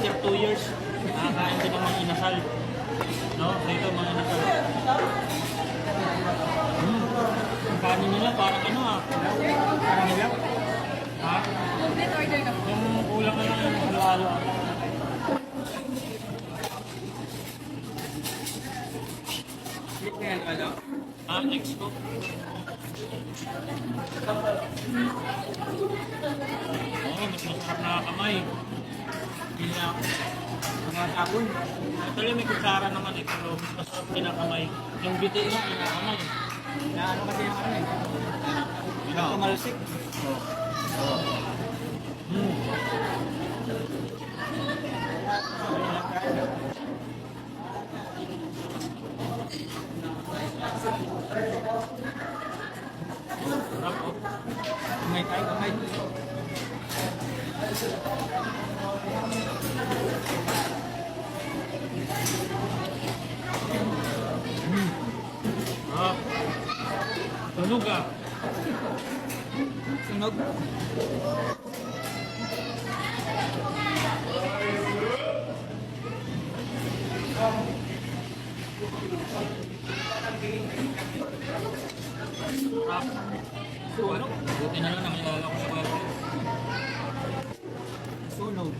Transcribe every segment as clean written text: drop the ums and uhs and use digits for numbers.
after 2 years, nakakain din ng mga inasal. No? So ito mga inasal. Ang kanin nila parang ano parang nila. Ha? Complete order ka po. Yung kulang na lang yung halo-halo. Yan, ano? Next ko. Mas masarap na kamay. Hindi na mga tapon. Actually may kutsara naman pero mas masarap kinakamay. Yung biti nga kinakamay. Na ano kasi yung ano eh? Tumalsik. Sarap oh. Kamay tayo, kamay. Sarap. Tunog ah. Sunog. Sarap. So ano? Buti na lang nakilala ko sa kwento. Sunog.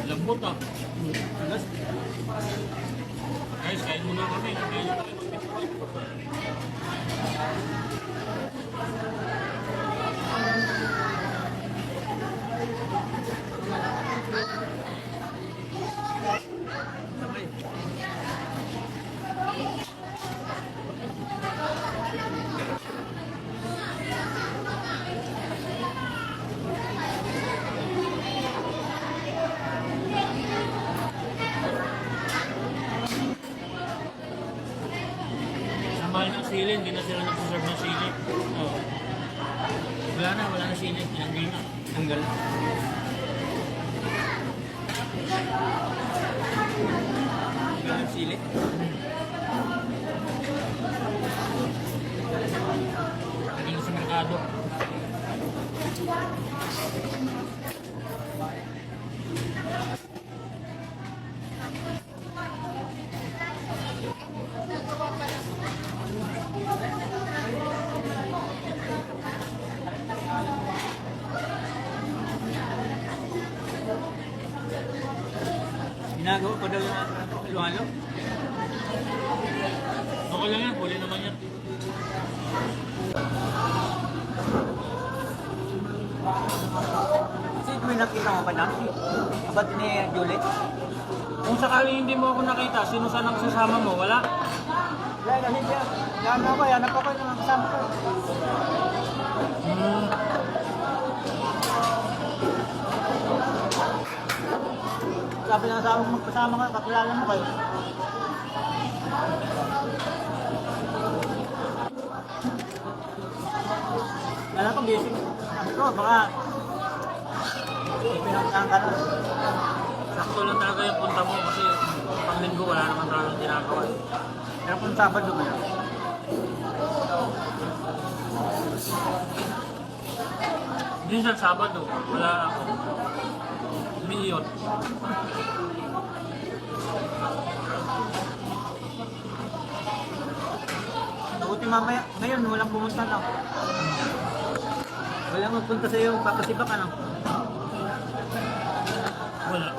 Lambot ah. Alas. Guys, kain muna kami. Kain muna kami. Kamay. Sa mahal ng sili, hindi na sila nagsaserve ng sili. Oh. Wala na sili. Tinanggal na. Tanggal. Tanggal ng sili. Hindi na sa merkado. Ginagawa pa daw yung halo-halo. Okay lang yan. Huli naman yan. Kasi kung may nakita mo pa lang, ba't ni Julie? Kung sakali hindi mo ako nakita, sino sana kasama mo? Wala? Wala, kasi siya. Hanap ako ng kasama ko. Sabi ng asawa ko magkasama ka, kakilala mo kayo. Wala ko, busy. Sabi ko, baka pinagtaan ka na. Sakto lang talaga yung punta mo kasi pang linggo wala naman talagang ginagawa. Pero kung Sabado mo yan. Minsan Sabado, wala ako. Umiiyot. Buti mamaya, ngayon walang pumunta na. Walang magpunta sa iyo, papasibak ano. Wala.